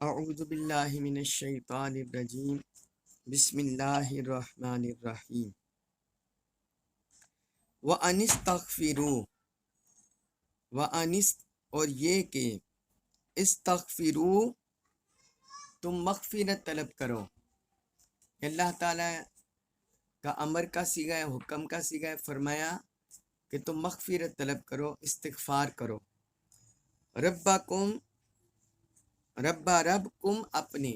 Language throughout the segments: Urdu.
اعوذ باللہ من الشیطان الرجیم بسم اللہ الرحمن الرحیم وَأَنِسْتَغْفِرُوا وَأَنِس اور یہ کہ استغفروا تم مغفرت طلب کرو۔ اللہ تعالیٰ کا امر کا صیغہ ہے، حکم کا صیغہ ہے، فرمایا کہ تم مغفرت طلب کرو، استغفار کرو۔ ربکم ربکم اپنے،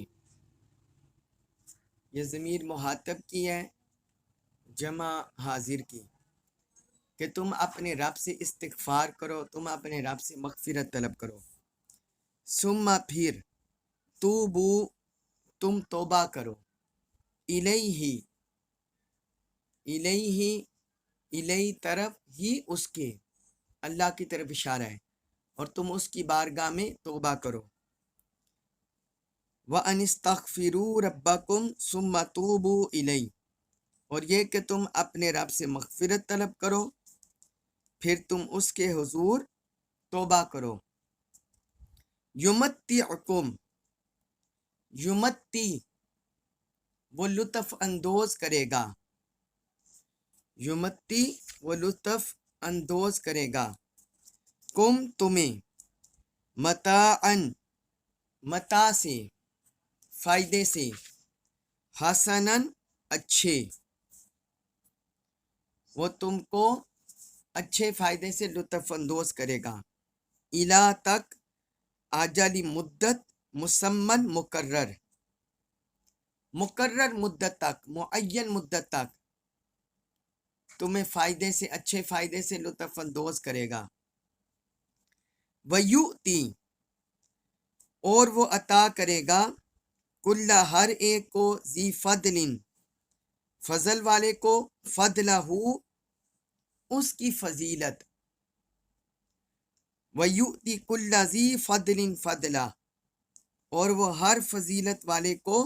یہ ضمیر مخاطب کی ہے، جمع حاضر کی، کہ تم اپنے رب سے استغفار کرو، تم اپنے رب سے مغفرت طلب کرو۔ ثم پھر توبو تم توبہ کرو، الیہ الیہ الیہ طرف ہی اس کے، اللہ کی طرف اشارہ ہے، اور تم اس کی بارگاہ میں توبہ کرو۔ وَأَنِ اسْتَغْفِرُوا رَبَّكُمْ ثُمَّ تُوبُوا إِلَيْهِ اور یہ کہ تم اپنے رب سے مغفرت طلب کرو پھر تم اس کے حضور توبہ کرو۔ یمتعکم یمتی وہ لطف اندوز کرے گا، یمتی وہ لطف اندوز کرے گا، کم تمہیں، متاعن متاع سے، فائدے سے، حسنن اچھے، وہ تم کو اچھے فائدے سے لطف اندوز کرے گا، الا تک، آجالی مدت، مسمن مقرر، مقرر مدت تک، معین مدت تک تمہیں فائدے سے، اچھے فائدے سے لطف اندوز کرے گا۔ وَيُؤْتِي اور وہ عطا کرے گا، کل ہر ایک کو، ذی فضل فضل والے کو، فضلہ اس کی فضیلت، وَيُؤْتِي کل ذی فضل فضلہ اور وہ ہر فضیلت والے کو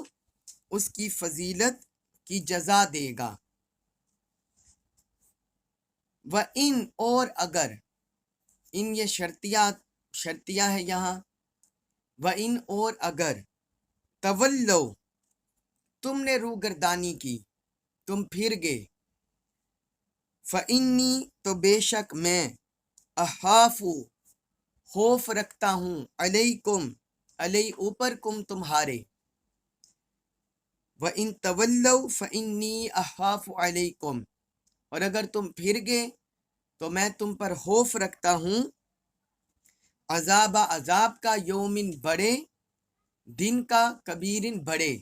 اس کی فضیلت کی جزا دے گا۔ وَإِنْ اور اگر، ان یہ شرطیہ ہے یہاں، وَإِنْ اور اگر، تولو تم نے روگردانی کی، تم پھر گئے، فَإِنِّي تو بے شک میں، اخاف خوف رکھتا ہوں، علیکم علی اوپر، کم تمہارے، وَإِنْ تَوَلَّوْا فَإِنِّي أَخَافُ عَلَيْكُمْ اور اگر تم پھر گئے تو میں تم پر خوف رکھتا ہوں، عذاب کا، یومن بڑے دن کا، کبیرن بڑے،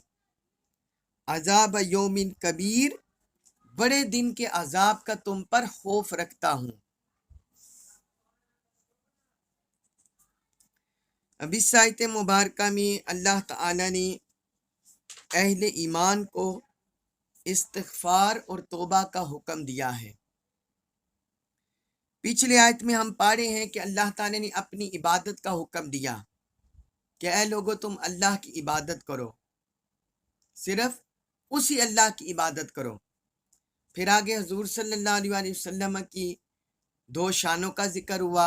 عذاب یومن کبیر بڑے دن کے عذاب کا تم پر خوف رکھتا ہوں۔ اب اس آیت مبارکہ میں اللہ تعالیٰ نے اہل ایمان کو استغفار اور توبہ کا حکم دیا ہے۔ پچھلے آیت میں ہم پڑھے ہیں کہ اللہ تعالیٰ نے اپنی عبادت کا حکم دیا کہ اے لوگو تم اللہ کی عبادت کرو، صرف اسی اللہ کی عبادت کرو۔ پھر آگے حضور صلی اللہ علیہ وسلم کی دو شانوں کا ذکر ہوا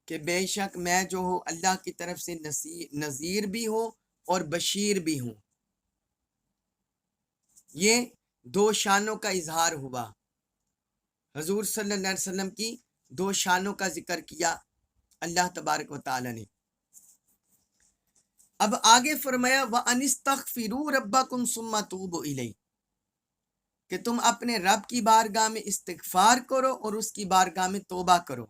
کہ بے شک میں جو ہوں اللہ کی طرف سے نذیر بھی ہوں اور بشیر بھی ہوں۔ یہ دو شانوں کا اظہار ہوا، حضور صلی اللہ علیہ وسلم کی دو شانوں کا ذکر کیا اللہ تبارک و تعالی نے۔ اب آگے فرمایا وَأَنِ اسْتَغْفِرُوا رَبَّكُمْ ثُمَّ تُوبُوا إِلَيْهِ کہ تم اپنے رب کی بارگاہ میں استغفار کرو اور اس کی بارگاہ میں توبہ کرو۔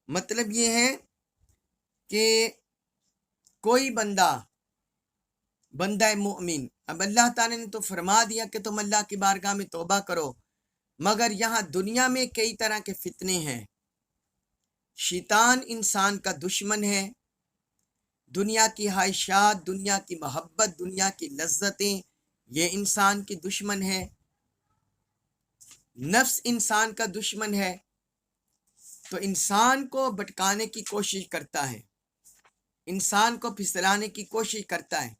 مطلب یہ ہے کہ کوئی بندہ مومن، اب اللہ تعالیٰ نے تو فرما دیا کہ تم اللہ کی بارگاہ میں توبہ کرو، مگر یہاں دنیا میں کئی طرح کے فتنے ہیں، شیطان انسان کا دشمن ہے، دنیا کی خواہشات، دنیا کی محبت، دنیا کی لذتیں، یہ انسان کی دشمن ہے، نفس انسان کا دشمن ہے، تو انسان کو بھٹکانے کی کوشش کرتا ہے، انسان کو پھسلانے کی کوشش کرتا ہے۔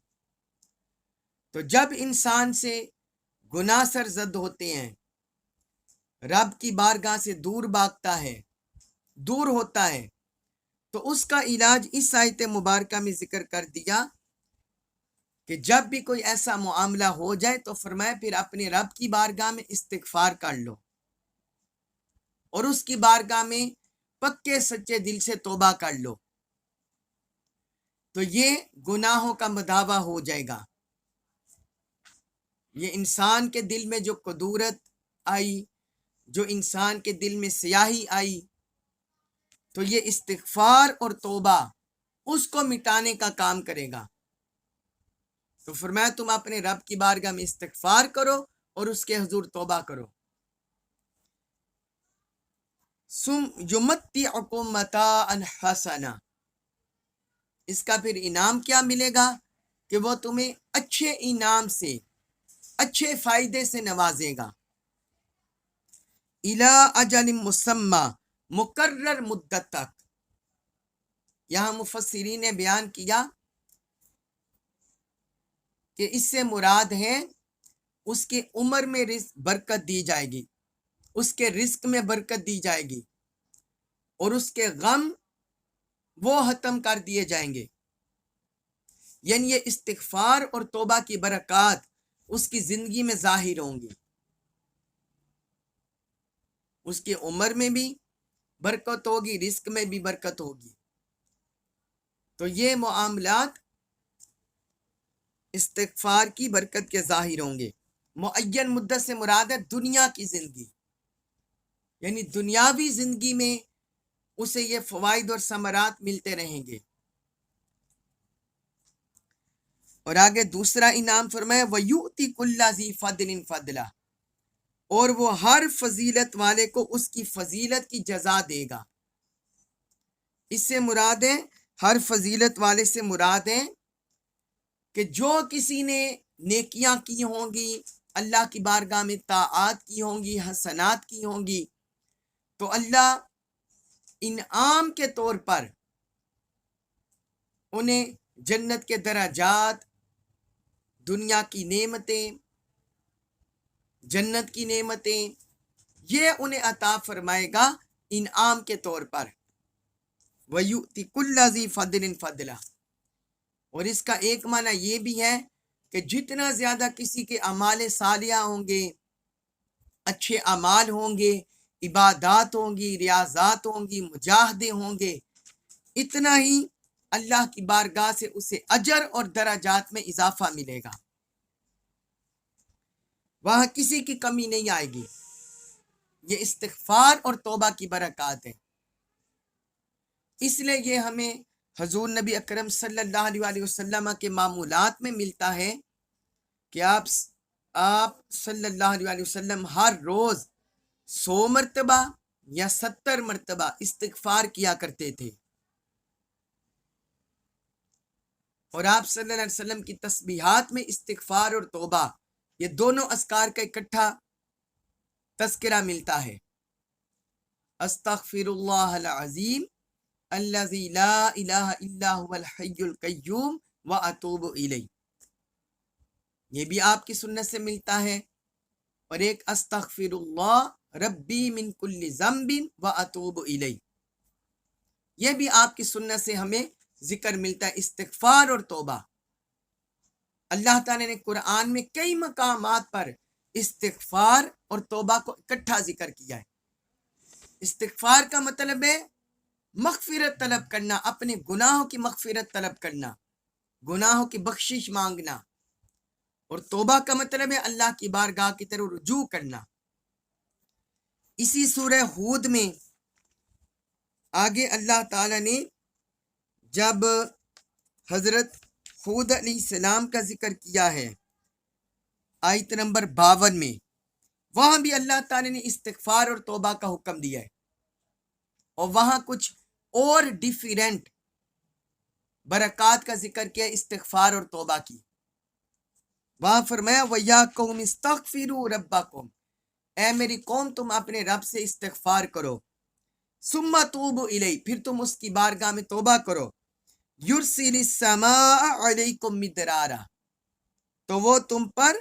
تو جب انسان سے گناہ سرزد ہوتے ہیں، رب کی بارگاہ سے دور بھاگتا ہے، دور ہوتا ہے، تو اس کا علاج اس آیت مبارکہ میں ذکر کر دیا کہ جب بھی کوئی ایسا معاملہ ہو جائے تو فرمایا پھر اپنے رب کی بارگاہ میں استغفار کر لو اور اس کی بارگاہ میں پکے سچے دل سے توبہ کر لو، تو یہ گناہوں کا مداوع ہو جائے گا۔ یہ انسان کے دل میں جو کدورت آئی، جو انسان کے دل میں سیاہی آئی، تو یہ استغفار اور توبہ اس کو مٹانے کا کام کرے گا۔ تو فرمایا تم اپنے رب کی بارگاہ میں استغفار کرو اور اس کے حضور توبہ کرو۔ یمتعکم متاعا حسنا، اس کا پھر انعام کیا ملے گا کہ وہ تمہیں اچھے انعام سے، اچھے فائدے سے نوازے گا۔ الی اجل مسمی، مقرر مدت تک۔ یہاں مفسرین نے بیان کیا کہ اس سے مراد ہے اس کی عمر میں برکت دی جائے گی، اس کے رزق میں برکت دی جائے گی، اور اس کے غم وہ ختم کر دیے جائیں گے۔ یعنی یہ استغفار اور توبہ کی برکات اس کی زندگی میں ظاہر ہوں گی، اس کی عمر میں بھی برکت ہوگی، رزق میں بھی برکت ہوگی۔ تو یہ معاملات استغفار کی برکت کے ظاہر ہوں گے۔ معین مدت سے مراد ہے دنیا کی زندگی، یعنی دنیاوی زندگی میں اسے یہ فوائد اور ثمرات ملتے رہیں گے۔ اور آگے دوسرا انعام فرمایا وَيُؤْتِ كُلَّ ذِي فَضْلٍ فَضْلَهُ، اور وہ ہر فضیلت والے کو اس کی فضیلت کی جزا دے گا۔ اس سے مراد ہے، ہر فضیلت والے سے مراد ہے کہ جو کسی نے نیکیاں کی ہوں گی، اللہ کی بارگاہ میں طاعات کی ہوں گی، حسنات کی ہوں گی، تو اللہ انعام کے طور پر انہیں جنت کے درجات، دنیا کی نعمتیں، جنت کی نعمتیں، یہ انہیں عطا فرمائے گا انعام کے طور پر۔ وَيُؤْتِ كُلَّ ذِي فَضْلٍ فَضْلَهُ، اور اس کا ایک معنی یہ بھی ہے کہ جتنا زیادہ کسی کے اعمال صالحہ ہوں گے، اچھے اعمال ہوں گے، عبادات ہوں گی، ریاضات ہوں گی، مجاہدے ہوں گے، اتنا ہی اللہ کی بارگاہ سے اسے اجر اور درجات میں اضافہ ملے گا، وہاں کسی کی کمی نہیں آئے گی۔ یہ استغفار اور توبہ کی برکات ہے۔ اس لیے یہ ہمیں حضور نبی اکرم صلی اللہ علیہ وسلم کے معمولات میں ملتا ہے کہ آپ صلی اللہ علیہ وسلم ہر روز 100 مرتبہ یا 70 مرتبہ استغفار کیا کرتے تھے، اور آپ صلی اللہ علیہ وسلم کی تسبیحات میں استغفار اور توبہ، یہ دونوں اذکار کا اکٹھا تذکرہ ملتا ہے۔ استغفر اللہ العظیم الذی لا الہ الا هو الحی القیوم واتوب الیہ، یہ بھی آپ کی سنت سے ملتا ہے۔ اور ایک استغفر اللہ ربی من کل ذنب واتوب الیہ، یہ بھی آپ کی سنت سے ہمیں ذکر ملتا ہے، استغفار اور توبہ۔ اللہ تعالیٰ نے قرآن میں کئی مقامات پر استغفار اور توبہ کو اکٹھا ذکر کیا ہے۔ استغفار کا مطلب ہے مغفرت طلب کرنا، اپنے گناہوں کی مغفرت طلب کرنا، گناہوں کی بخشش مانگنا، اور توبہ کا مطلب ہے اللہ کی بارگاہ کی طرف رجوع کرنا۔ اسی سورہ ہود میں آگے اللہ تعالیٰ نے جب حضرت ہود علیہ السلام کا ذکر کیا ہے آیت نمبر 52 میں، وہاں بھی اللہ تعالیٰ نے استغفار اور توبہ کا حکم دیا ہے، اور وہاں کچھ اور ڈیفرنٹ برکات کا ذکر کیا استغفار اور توبہ کی۔ وہاں فرمایا وَيَا قَوْمِ اسْتَغْفِرُوا رَبَّكُمْ، اے میری قوم تم اپنے رب سے استغفار کرو، ثُمَّ تُوبُوا إِلَيْهِ، پھر تم اس کی بارگاہ میں توبہ کرو، يُرْسِلِ السَّمَاءَ عَلَيْكُمْ مِدْرَارًا، تو وہ تم پر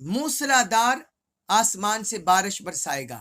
موسلا دار آسمان سے بارش برسائے گا۔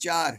4,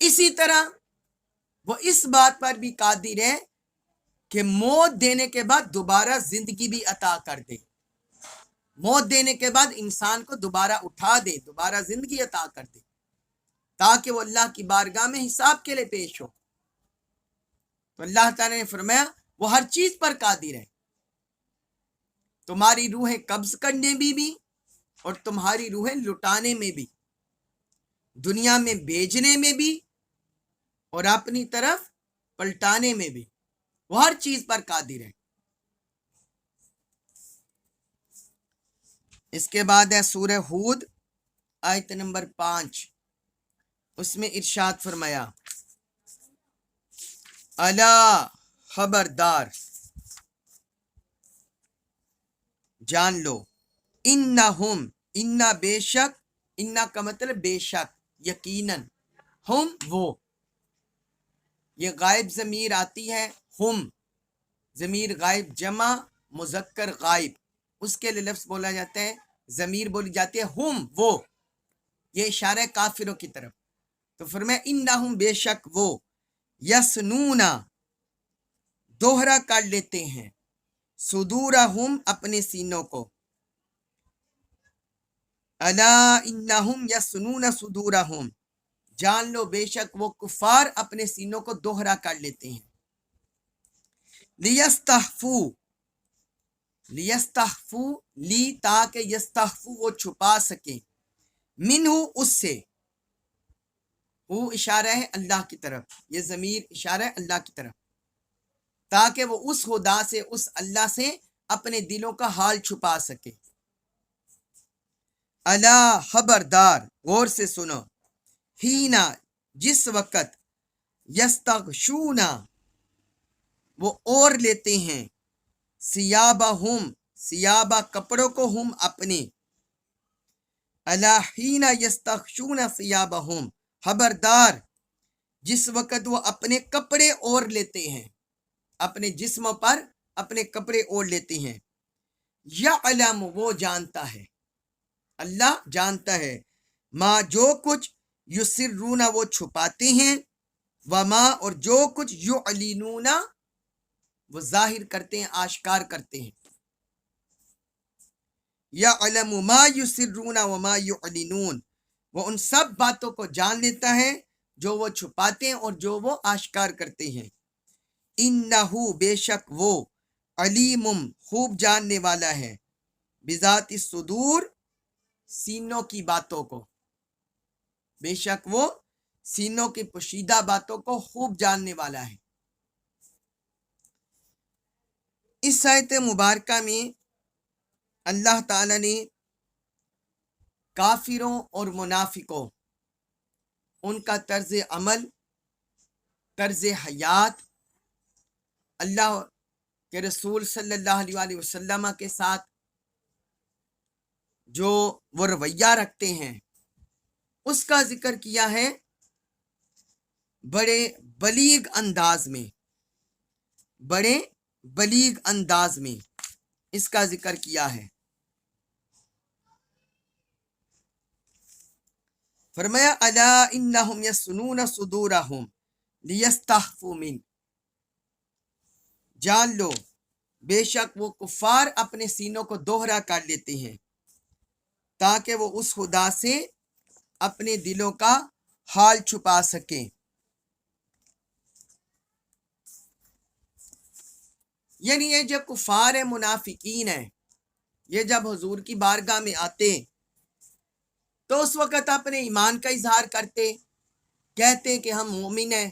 اسی طرح وہ اس بات پر بھی قادر ہے کہ موت دینے کے بعد دوبارہ زندگی بھی عطا کر دے، موت دینے کے بعد انسان کو دوبارہ اٹھا دے، دوبارہ زندگی عطا کر دے، تاکہ وہ اللہ کی بارگاہ میں حساب کے لیے پیش ہو۔ تو اللہ تعالیٰ نے فرمایا وہ ہر چیز پر قادر ہے، تمہاری روحیں قبض کرنے میں بھی اور تمہاری روحیں لٹانے میں بھی، دنیا میں بھیجنے میں بھی اور اپنی طرف پلٹانے میں بھی، وہ ہر چیز پر قادر ہے۔ اس کے بعد ہے سورہ ہود آیت نمبر 5، اس میں ارشاد فرمایا الا خبردار، جان لو، انہم، انا بے شک، انا کا مطلب بے شک، یقیناً، ہم وہ، یہ غائب ضمیر آتی ہے، ہم ضمیر غائب جمع مذکر غائب، اس کے لیے لفظ بولا جاتا ہے، ضمیر بولی جاتی ہے ہم وہ، یہ اشارہ کافروں کی طرف۔ تو فرمایا انہم بے شک وہ، یسنون دوہرا کر لیتے ہیں، صدورہم اپنے سینوں کو، الا انہم یسنون صدورہم، جان لو بے شک وہ کفار اپنے سینوں کو دوہرا کر لیتے ہیں، لیستحفو، لیستحفو لی تاکہ یستحفو وہ چھپا سکیں، منہو اس سے، وہ اشارہ ہے اللہ کی طرف، یہ ضمیر اشارہ ہے اللہ کی طرف، تاکہ وہ اس خدا سے، اس اللہ سے اپنے دلوں کا حال چھپا سکے۔ الا خبردار، غور سے سنو، ہینا جس وقت، یستغشونا وہ اور لیتے ہیں، ثیابہم ثیابہ کپڑوں کو، ہم اپنے، الا حین یستغشون ثیابہم، خبردار جس وقت وہ اپنے کپڑے اور لیتے ہیں، اپنے جسموں پر اپنے کپڑے اوڑھ لیتے ہیں، یعلم وہ جانتا ہے، اللہ جانتا ہے، ما جو کچھ، یسرون وہ چھپاتے ہیں، وما اور جو کچھ، یعلنون وہ ظاہر کرتے ہیں، آشکار کرتے ہیں، یعلم ما یسرون وما یعلنون، وہ ان سب باتوں کو جان لیتا ہے جو وہ چھپاتے ہیں اور جو وہ آشکار کرتے ہیں، انہو بے شک وہ، علیم خوب جاننے والا ہے، بذات الصدور سینوں کی باتوں کو، بے شک وہ سینوں کی پوشیدہ باتوں کو خوب جاننے والا ہے۔ اس آیت مبارکہ میں اللہ تعالیٰ نے کافروں اور منافقوں، ان کا طرز عمل، طرز حیات، اللہ کے رسول صلی اللہ علیہ وسلم کے ساتھ جو وہ رویہ رکھتے ہیں، اس کا ذکر کیا ہے، بڑے بلیغ انداز میں، بڑے بلیغ انداز میں اس کا ذکر کیا ہے۔ فرمایا الا انہم یسنون صدورہم لیستحفوا من، جان لو بے شک وہ کفار اپنے سینوں کو دوہرا کر لیتے ہیں تاکہ وہ اس خدا سے اپنے دلوں کا حال چھپا سکیں۔ یعنی یہ جو کفار منافقین ہیں، یہ جب حضور کی بارگاہ میں آتے تو اس وقت اپنے ایمان کا اظہار کرتے، کہتے کہ ہم مومن ہیں،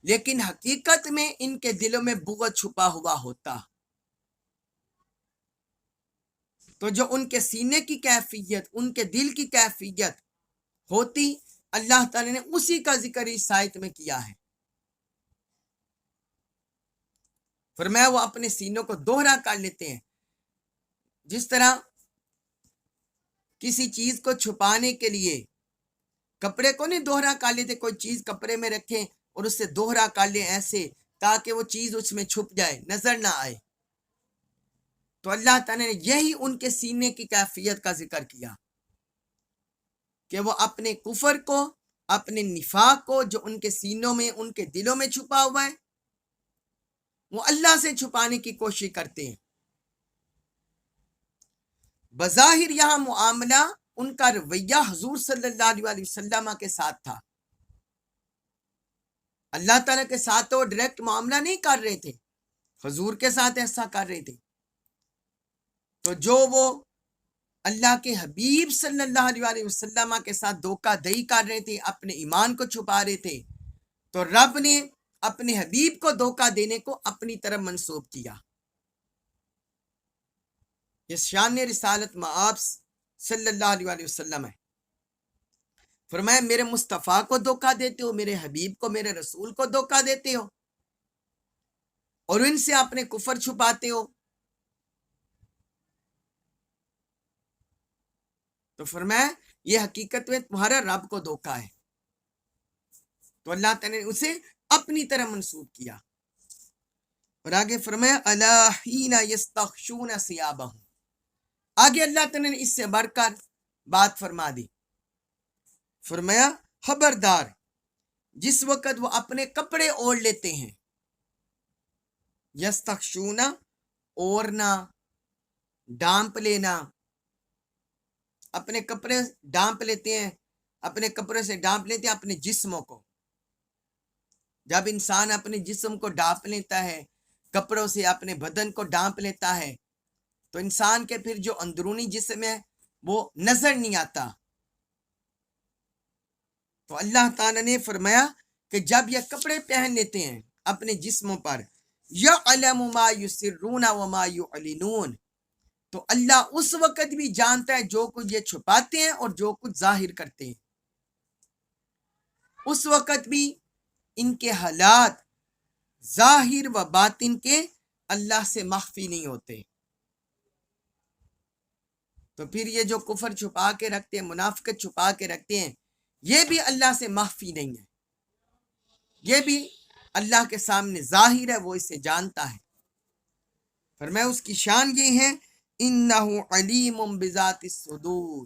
لیکن حقیقت میں ان کے دلوں میں بغض چھپا ہوا ہوتا۔ تو جو ان کے سینے کی کیفیت، ان کے دل کی کیفیت ہوتی، اللہ تعالی نے اسی کا ذکر اس آیت میں کیا ہے۔ فرمایا وہ اپنے سینوں کو دوہرا کر لیتے ہیں، جس طرح کسی چیز کو چھپانے کے لیے کپڑے کو نہیں دوہرا کر لیتے، کوئی چیز کپڑے میں رکھیں اور اس سے دوہرا کر لیں ایسے تاکہ وہ چیز اس میں چھپ جائے، نظر نہ آئے۔ تو اللہ تعالیٰ نے یہی ان کے سینے کی کیفیت کا ذکر کیا کہ وہ اپنے کفر کو اپنے نفاق کو جو ان کے سینوں میں ان کے دلوں میں چھپا ہوا ہے وہ اللہ سے چھپانے کی کوشش کرتے ہیں۔ بظاہر یہاں معاملہ ان کا رویہ حضور صلی اللہ علیہ وسلم کے ساتھ تھا، اللہ تعالیٰ کے ساتھ تو ڈائریکٹ معاملہ نہیں کر رہے تھے، حضور کے ساتھ ایسا کر رہے تھے۔ تو جو وہ اللہ کے حبیب صلی اللہ علیہ وسلم کے ساتھ دھوکہ دہی کر رہے تھے، اپنے ایمان کو چھپا رہے تھے، تو رب نے اپنے حبیب کو دھوکہ دینے کو اپنی طرف منسوب کیا۔ یہ شان رسالت مآب صلی اللہ علیہ وسلم ہے۔ فرمایا میرے مصطفیٰ کو دھوکہ دیتے ہو، میرے حبیب کو، میرے رسول کو دھوکہ دیتے ہو، اور ان سے اپنے کفر چھپاتے ہو۔ تو فرمایا یہ حقیقت میں تمہارا رب کو دھوکہ ہے، تو اللہ تعالیٰ نے اسے اپنی طرح منسوب کیا۔ اور آگے فرمایا الا حین یستغشون ثیابہم، آگے اللہ تعالیٰ نے اس سے بڑھ کر بات فرما دی، فرمایا خبردار جس وقت وہ اپنے کپڑے اوڑھ لیتے ہیں، یستغشون اوڑھنا، ڈانپ لینا، اپنے کپڑے ڈانپ لیتے ہیں، اپنے کپڑے سے ڈانپ لیتے ہیں اپنے جسموں کو۔ جب انسان اپنے جسم کو ڈانپ لیتا ہے، کپڑوں سے اپنے بدن کو ڈانپ لیتا ہے، تو انسان کے پھر جو اندرونی جسم ہے وہ نظر نہیں آتا۔ تو اللہ تعالیٰ نے فرمایا کہ جب یہ کپڑے پہن لیتے ہیں اپنے جسموں پر، یعلم ما یسرون وما یعلنون، تو اللہ اس وقت بھی جانتا ہے جو کچھ یہ چھپاتے ہیں اور جو کچھ ظاہر کرتے ہیں۔ اس وقت بھی ان کے حالات ظاہر و باطن کے اللہ سے مخفی نہیں ہوتے۔ تو پھر یہ جو کفر چھپا کے رکھتے ہیں، منافقت چھپا کے رکھتے ہیں، یہ بھی اللہ سے مخفی نہیں ہے، یہ بھی اللہ کے سامنے ظاہر ہے، وہ اسے جانتا ہے۔ فرمایا اس کی شان یہ ہے انہ علیم بذات الصدور،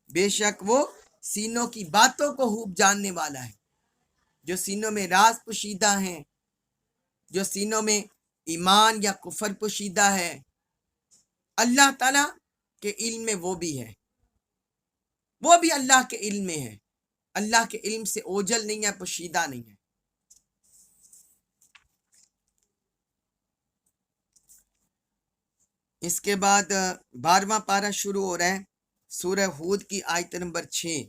بے شک وہ سینوں کی باتوں کو خوب جاننے والا ہے، جو سینوں میں راز پوشیدہ ہیں، جو سینوں میں ایمان یا کفر پوشیدہ ہے، اللہ تعالیٰ کے علم میں وہ بھی ہے، وہ بھی اللہ کے علم میں ہے، اللہ کے علم سے اوجھل نہیں ہے، پوشیدہ نہیں ہے۔ اس کے بعد 12واں پارہ شروع ہو رہا ہے سورہ ہود کی آیت نمبر 6۔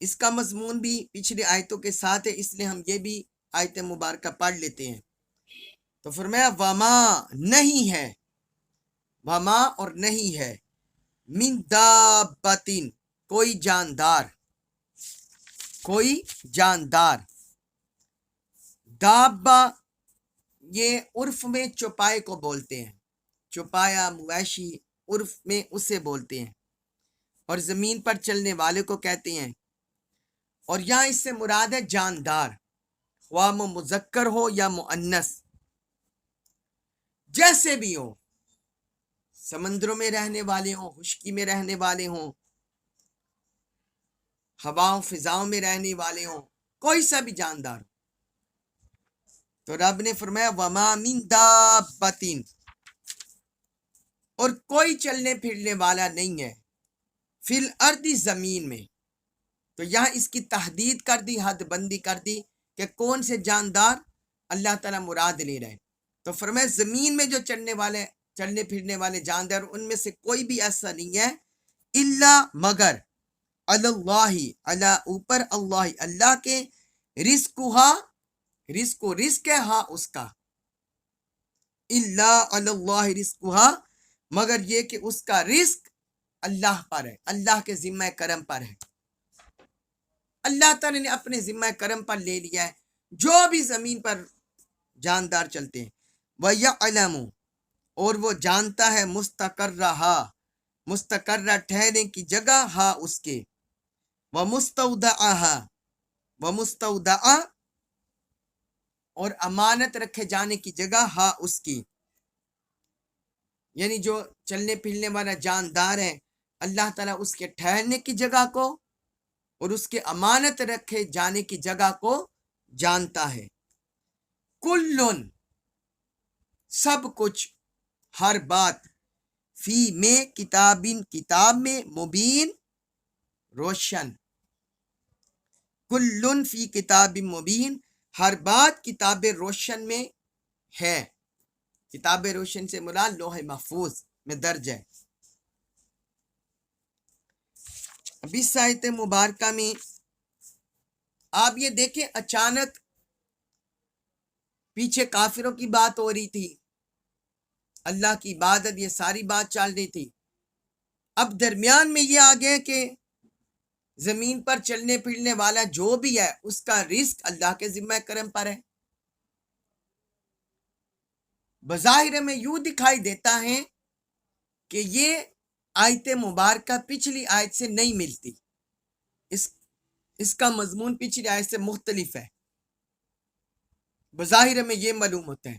اس کا مضمون بھی پچھلی آیتوں کے ساتھ ہے، اس لیے ہم یہ بھی آیت مبارکہ پڑھ لیتے ہیں۔ تو فرمایا وما نہیں ہے، وما اور نہیں ہے، من دابتن کوئی جاندار، کوئی جاندار، دابہ یہ عرف میں چوپائے کو بولتے ہیں، چوپایا مویشی عرف میں اسے بولتے ہیں، اور زمین پر چلنے والے کو کہتے ہیں۔ اور یہاں اس سے مراد ہے جاندار، خواہ وہ مذکر ہو یا مؤنث، جیسے بھی ہو، سمندروں میں رہنے والے ہوں، خشکی میں رہنے والے ہوں، ہواؤں فضاؤں میں رہنے والے ہوں، کوئی سا بھی جاندار ہو۔ تو رب نے فرمایا وما من دابتن، اور کوئی چلنے پھرنے والا نہیں ہے، فی الارض زمین میں۔ تو یہاں اس کی تحدید کر دی، حد بندی کر دی کہ کون سے جاندار اللہ تعالیٰ مراد لے رہے ہیں۔ تو فرمایا زمین میں جو چلنے پھرنے والے جاندار، ان میں سے کوئی بھی ایسا نہیں ہے، الا مگر اللہ، اللہ اوپر، اللہ اللہ کے، رزقھا رزق و رزق ہے ہاں اس کا، الا اللہ رزقھا مگر یہ کہ اس کا رزق اللہ پر ہے، اللہ کے ذمہ کرم پر ہے، اللہ تعالیٰ نے اپنے ذمہ کرم پر لے لیا ہے جو بھی زمین پر جاندار چلتے ہیں۔ وَيَعْلَمُ اور وہ جانتا ہے مستقرہا مستقرہ ٹھہرنے کی جگہ ہا اس کے، وَمُسْتَوْدَعَہا وَمُسْتَوْدَعَ اور امانت رکھے جانے کی جگہ ہا اس کی، یعنی جو چلنے پھرنے والا جاندار ہے اللہ تعالیٰ اس کے ٹھہرنے کی جگہ کو اور اس کے امانت رکھے جانے کی جگہ کو جانتا ہے۔ کلن سب کچھ، ہر بات، فی میں کتابن کتاب میں، مبین روشن، کلن فی کتاب مبین ہر بات کتاب روشن میں ہے۔ کتاب روشن سے مراد لوح محفوظ میں درج ہے۔ اب اس آیت مبارکہ میں آپ یہ دیکھیں، اچانک پیچھے کافروں کی بات ہو رہی تھی، اللہ کی عبادت، یہ ساری بات چل رہی تھی۔ اب درمیان میں یہ آ گیا کہ زمین پر چلنے پھرنے والا جو بھی ہے اس کا رزق اللہ کے ذمہ کرم پر ہے۔ بظاہر میں یوں دکھائی دیتا ہے کہ یہ آیت مبارکہ پچھلی آیت سے نہیں ملتی، اس کا مضمون پچھلی آیت سے مختلف ہے، بظاہر میں یہ معلوم ہوتا ہے۔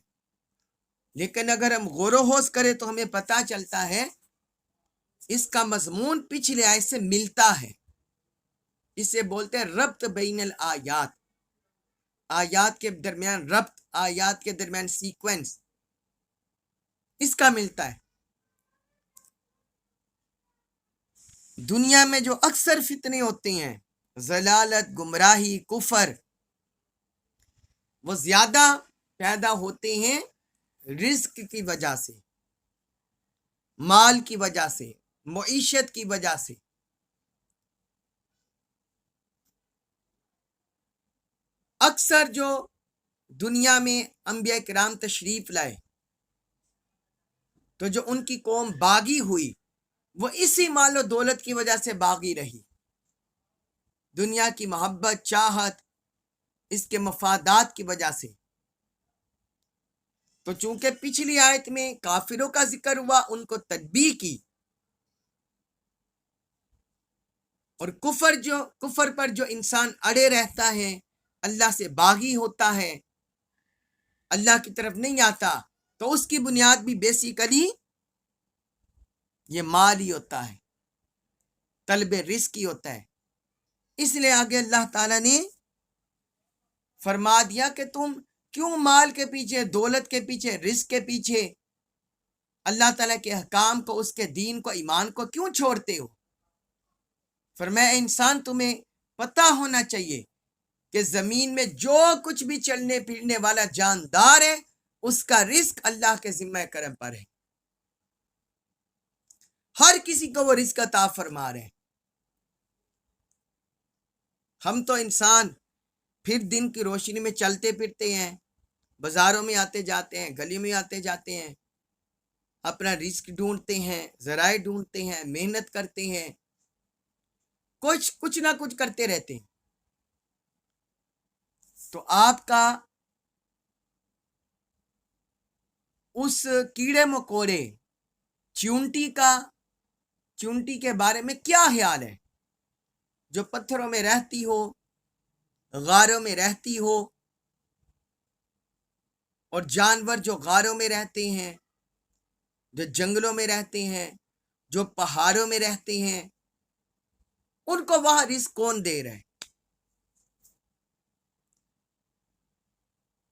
لیکن اگر ہم غور و خوض کریں تو ہمیں پتہ چلتا ہے اس کا مضمون پچھلی آیت سے ملتا ہے۔ اسے بولتے ہیں ربط بین الآیات، آیات کے درمیان ربط، آیات کے درمیان سیکوینس، اس کا ملتا ہے۔ دنیا میں جو اکثر فتنے ہوتے ہیں، ضلالت، گمراہی، کفر، وہ زیادہ پیدا ہوتے ہیں رزق کی وجہ سے، مال کی وجہ سے، معیشت کی وجہ سے۔ اکثر جو دنیا میں انبیاء کرام تشریف لائے تو جو ان کی قوم باغی ہوئی، وہ اسی مال و دولت کی وجہ سے باغی رہی۔ دنیا کی محبت، چاہت، اس کے مفادات کی وجہ سے۔ تو چونکہ پچھلی آیت میں کافروں کا ذکر ہوا، ان کو تنبیہ کی، اور کفر پر جو انسان اڑے رہتا ہے، اللہ سے باغی ہوتا ہے، اللہ کی طرف نہیں آتا، تو اس کی بنیاد بھی بیسیکلی یہ مال ہی ہوتا ہے، طلب رزق ہی ہوتا ہے۔ اس لیے آگے اللہ تعالیٰ نے فرما دیا کہ تم کیوں مال کے پیچھے، دولت کے پیچھے، رزق کے پیچھے اللہ تعالیٰ کے احکام کو، اس کے دین کو، ایمان کو کیوں چھوڑتے ہو؟ فرمایا انسان تمہیں پتہ ہونا چاہیے کہ زمین میں جو کچھ بھی چلنے پھرنے والا جاندار ہے، اس کا رزق اللہ کے ذمہ کرم پر ہے۔ ہر کسی کو وہ رزق عطا فرما رہے ہیں۔ ہم تو انسان پھر دن کی روشنی میں چلتے پھرتے ہیں، بازاروں میں آتے جاتے ہیں، گلی میں آتے جاتے ہیں، اپنا رزق ڈھونڈتے ہیں، ذرائع ڈھونڈتے ہیں، محنت کرتے ہیں، کچھ نہ کچھ کرتے رہتے ہیں۔ تو آپ کا اس کیڑے مکوڑے چونٹی کے بارے میں کیا خیال ہے، جو پتھروں میں رہتی ہو، غاروں میں رہتی ہو، اور جانور جو غاروں میں رہتے ہیں، جو جنگلوں میں رہتے ہیں، جو پہاڑوں میں رہتے ہیں، ان کو وہاں رزق کون دے رہا ہے؟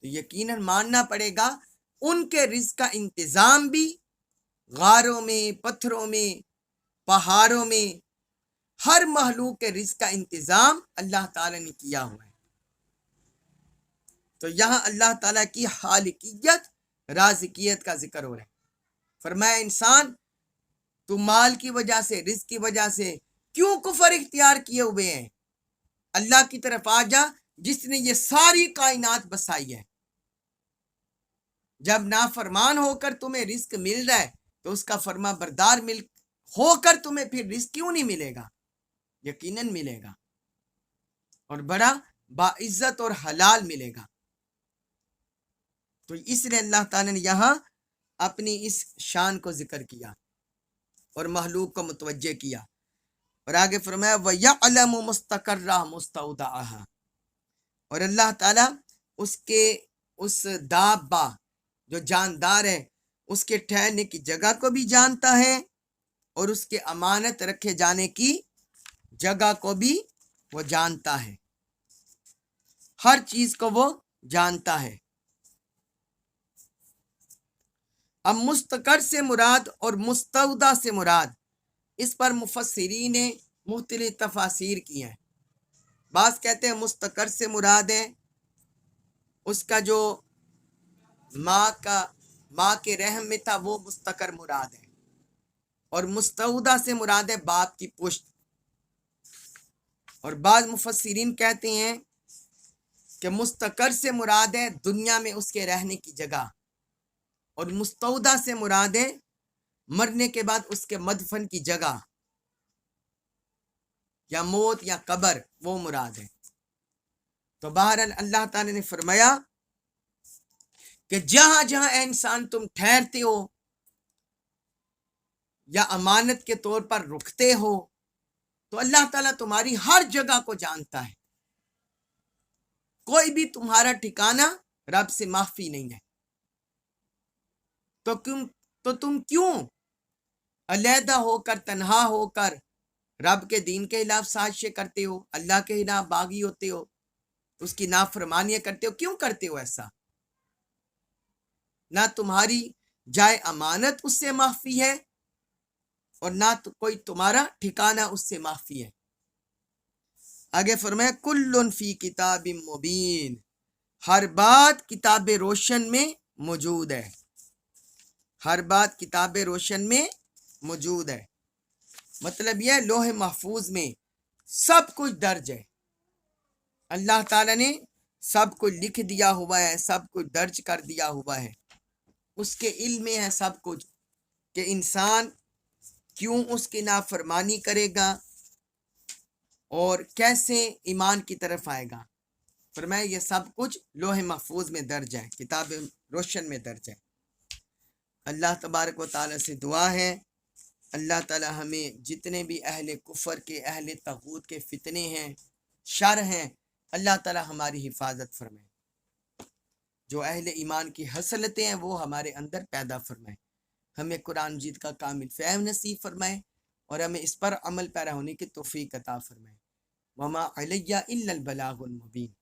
تو یقیناً ماننا پڑے گا ان کے رزق کا انتظام بھی غاروں میں، پتھروں میں، پہاڑوں میں، ہر مخلوق کے رزق کا انتظام اللہ تعالیٰ نے کیا ہوا ہے۔ تو یہاں اللہ تعالیٰ کی خالقیت، رازقیت کا ذکر ہو رہا ہے۔ فرمایا انسان تو مال کی وجہ سے، رزق کی وجہ سے کیوں کفر اختیار کیے ہوئے ہیں؟ اللہ کی طرف آ جا جس نے یہ ساری کائنات بسائی ہے۔ جب نافرمان ہو کر تمہیں رزق مل رہا ہے تو اس کا فرما بردار ہو کر تمہیں پھر رزق کیوں نہیں ملے گا؟ یقیناً ملے گا، اور بڑا باعزت اور حلال ملے گا۔ تو اس لیے اللہ تعالیٰ نے یہاں اپنی اس شان کو ذکر کیا اور مخلوق کو متوجہ کیا، اور آگے فرمایا وَيَعْلَمُ مُسْتَقَرَّهَا مُسْتَوْدَعَهَا، اور اللہ تعالیٰ اس دابہ جو جاندار ہے، اس کے ٹھہرنے کی جگہ کو بھی جانتا ہے، اور اس کے امانت رکھے جانے کی جگہ کو بھی وہ جانتا ہے، ہر چیز کو وہ جانتا ہے۔ اب مستقر سے مراد اور مستودع سے مراد، اس پر مفسرین نے مختلف تفاسیر کی ہیں۔ بعض کہتے ہیں مستقر سے مراد ہے اس کا جو ماں کے رحم میں تھا وہ مستقر مراد ہے، اور مستودع سے مراد ہے باپ کی پشت۔ اور بعض مفسرین کہتے ہیں کہ مستقر سے مراد ہے دنیا میں اس کے رہنے کی جگہ، اور مستودع سے مراد ہے مرنے کے بعد اس کے مدفن کی جگہ یا موت یا قبر، وہ مراد ہے۔ تو بہرحال اللہ تعالی نے فرمایا کہ جہاں جہاں اے انسان تم ٹھہرتے ہو یا امانت کے طور پر رکتے ہو، تو اللہ تعالیٰ تمہاری ہر جگہ کو جانتا ہے، کوئی بھی تمہارا ٹھکانہ رب سے مخفی نہیں ہے۔ تو تم کیوں علیحدہ ہو کر، تنہا ہو کر رب کے دین کے خلاف سازشیں کرتے ہو، اللہ کے خلاف باغی ہوتے ہو، اس کی نافرمانیاں کرتے ہو؟ کیوں کرتے ہو ایسا؟ نہ تمہاری جائے امانت اس سے مخفی ہے اور نہ کوئی تمہارا ٹھکانہ اس سے مخفی ہے۔ آگے فرمایا کل فی کتاب مبین، ہر بات کتاب روشن میں موجود ہے، ہر بات کتاب روشن میں موجود ہے۔ مطلب یہ لوح محفوظ میں سب کچھ درج ہے، اللہ تعالیٰ نے سب کچھ لکھ دیا ہوا ہے، سب کچھ درج کر دیا ہوا ہے، اس کے علم میں ہے سب کچھ کہ انسان کیوں اس کی نافرمانی کرے گا اور کیسے ایمان کی طرف آئے گا۔ فرمایا یہ سب کچھ لوح محفوظ میں درج ہے، کتاب روشن میں درج ہے۔ اللہ تبارک و تعالیٰ سے دعا ہے اللہ تعالیٰ ہمیں جتنے بھی اہل کفر کے، اہل طاغوت کے فتنے ہیں، شر ہیں، اللہ تعالیٰ ہماری حفاظت فرمائے، جو اہل ایمان کی حصلتیں ہیں وہ ہمارے اندر پیدا فرمائے، ہمیں قرآن مجید کا کامل فہم نصیب فرمائے اور ہمیں اس پر عمل پیرا ہونے کی توفیق عطا فرمائے۔ وما علیہ الا البلاغ المبین۔